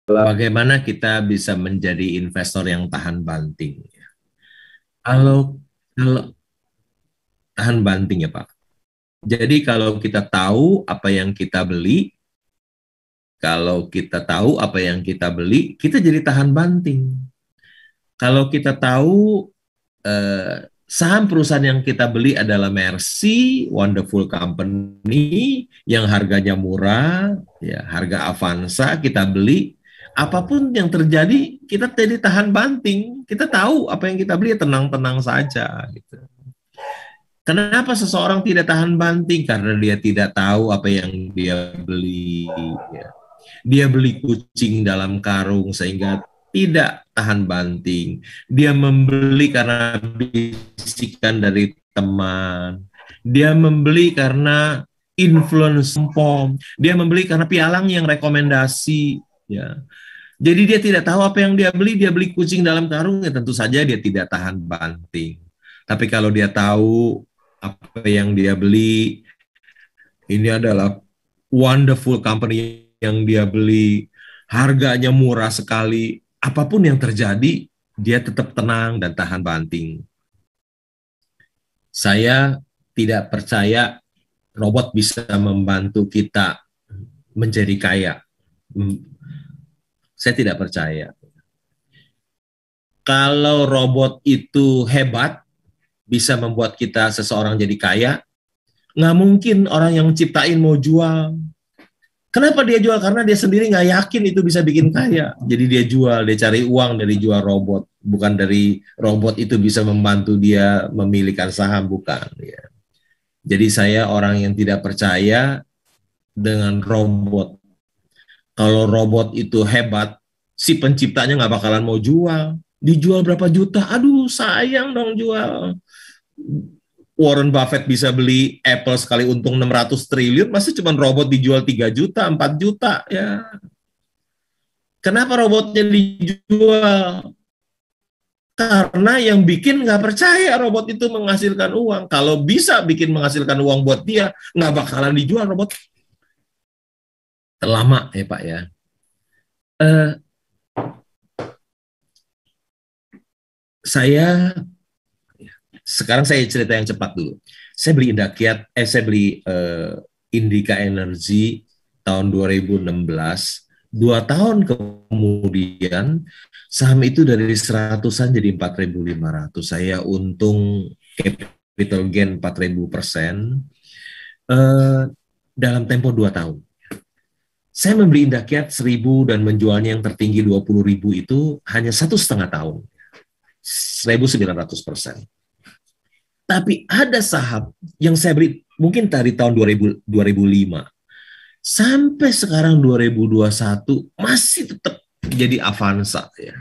Bagaimana kita bisa menjadi investor yang tahan banting? Kalau kalau tahan banting ya Pak. Jadi kalau kita tahu apa yang kita beli, kalau kita tahu apa yang kita beli, kita jadi tahan banting. Kalau kita tahu saham perusahaan yang kita beli adalah Mercy, wonderful company yang harganya murah, ya harga Avanza kita beli, apapun yang terjadi kita jadi tahan banting. Kita tahu apa yang kita beli, tenang-tenang saja gitu. Kenapa seseorang tidak tahan banting? Karena dia tidak tahu apa yang dia beli. Ya. Dia beli kucing dalam karung sehingga tidak tahan banting. Dia membeli karena bisikan dari teman. Dia membeli karena influence pom. Dia membeli karena pialang yang rekomendasi. Ya. Jadi dia tidak tahu apa yang dia beli kucing dalam karung, ya tentu saja dia tidak tahan banting. Tapi kalau dia tahu apa yang dia beli, ini adalah wonderful company yang dia beli, harganya murah sekali, apapun yang terjadi, dia tetap tenang dan tahan banting. Saya tidak percaya robot bisa membantu kita menjadi kaya. Saya tidak percaya. Kalau robot itu hebat, bisa membuat kita seseorang jadi kaya, nggak mungkin orang yang ciptain mau jual. Kenapa dia jual? Karena dia sendiri nggak yakin itu bisa bikin kaya. Jadi dia jual, dia cari uang dari jual robot. Bukan dari robot itu bisa membantu dia memiliki saham, bukan. Ya. Jadi saya orang yang tidak percaya dengan robot. Kalau robot itu hebat, si penciptanya nggak bakalan mau jual. Dijual berapa juta? Aduh, sayang dong jual. Warren Buffett bisa beli Apple sekali untung 600 triliun, masa cuma robot dijual 3 juta, 4 juta? Ya. Kenapa robotnya dijual? Karena yang bikin nggak percaya robot itu menghasilkan uang. Kalau bisa bikin menghasilkan uang buat dia, nggak bakalan dijual robot. Lama ya Pak ya. Eh, saya sekarang saya cerita yang cepat dulu. Saya beli Indika Energy tahun 2016. 2 tahun kemudian saham itu dari seratusan jadi 4.500. Saya untung capital gain 4.000% dalam tempo 2 tahun. Saya membeli Indakiat 1.000 dan menjualnya yang tertinggi 20.000 itu hanya 1,5 tahun. 1.900%. Tapi ada saham yang saya beli mungkin dari tahun 2005 sampai sekarang 2021 masih tetap jadi Avanza ya.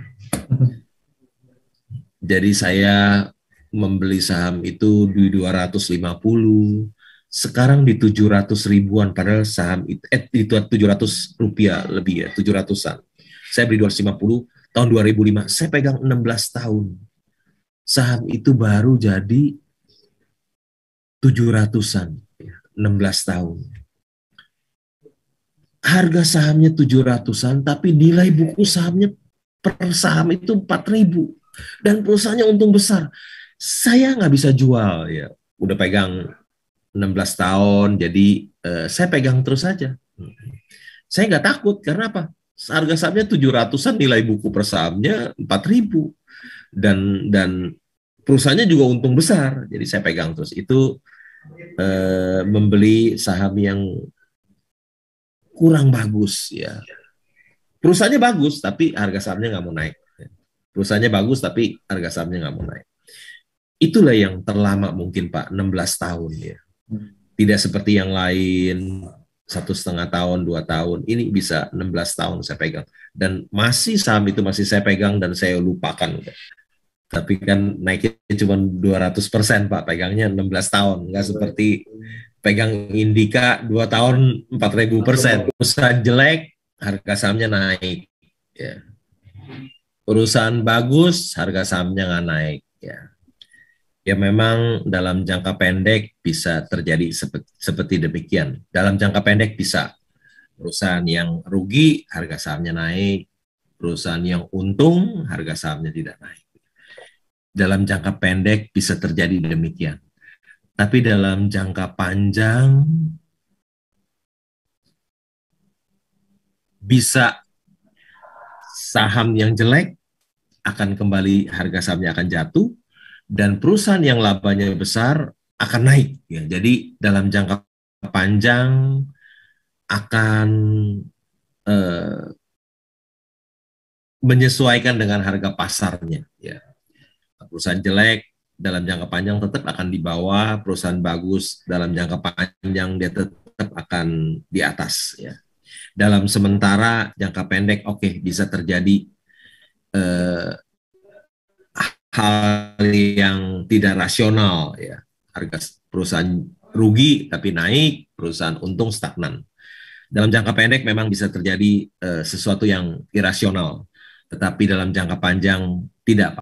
Jadi saya membeli saham itu di 250, sekarang di 700 ribuan, padahal saham itu 700 rupiah lebih ya, 700-an. Saya beli 250 tahun 2005, saya pegang 16 tahun. Saham itu baru jadi 700-an, 16 tahun. Harga sahamnya 700-an, tapi nilai buku sahamnya per saham itu 4.000. Dan perusahaannya untung besar. Saya nggak bisa jual ya. Udah pegang 16 tahun, jadi saya pegang terus saja. Saya nggak takut, karena apa? Harga sahamnya 700-an, nilai buku per sahamnya 4.000. Dan perusahaannya juga untung besar, jadi saya pegang terus. Itu membeli saham yang kurang bagus ya. Perusahaannya bagus, tapi harga sahamnya nggak mau naik. Perusahaannya bagus, tapi harga sahamnya nggak mau naik. Itulah yang terlama mungkin Pak, 16 tahun ya. Tidak seperti yang lain 1,5 tahun, 2 tahun. Ini bisa 16 tahun saya pegang. Dan masih saham itu masih saya pegang dan saya lupakan. Tapi kan naiknya cuma 200% Pak, pegangnya 16 tahun. Nggak seperti pegang Indika 2 tahun 4.000%. Usaha jelek, harga sahamnya naik. Ya. Perusahaan bagus, harga sahamnya nggak naik. Ya. Ya memang dalam jangka pendek bisa terjadi seperti demikian. Dalam jangka pendek bisa perusahaan yang rugi, harga sahamnya naik. Perusahaan yang untung, harga sahamnya tidak naik. Dalam jangka pendek bisa terjadi demikian. Tapi dalam jangka panjang bisa saham yang jelek akan kembali, harga sahamnya akan jatuh, dan perusahaan yang labanya besar akan naik. Ya, jadi dalam jangka panjang akan eh, menyesuaikan dengan harga pasarnya. Ya, perusahaan jelek dalam jangka panjang tetap akan di bawah, perusahaan bagus dalam jangka panjang dia tetap akan di atas. Ya. Dalam sementara jangka pendek, oke, bisa terjadi eh, hal yang tidak rasional, ya, harga perusahaan rugi tapi naik, perusahaan untung stagnan. Dalam jangka pendek memang bisa terjadi sesuatu yang irasional, tetapi dalam jangka panjang tidak, Pak.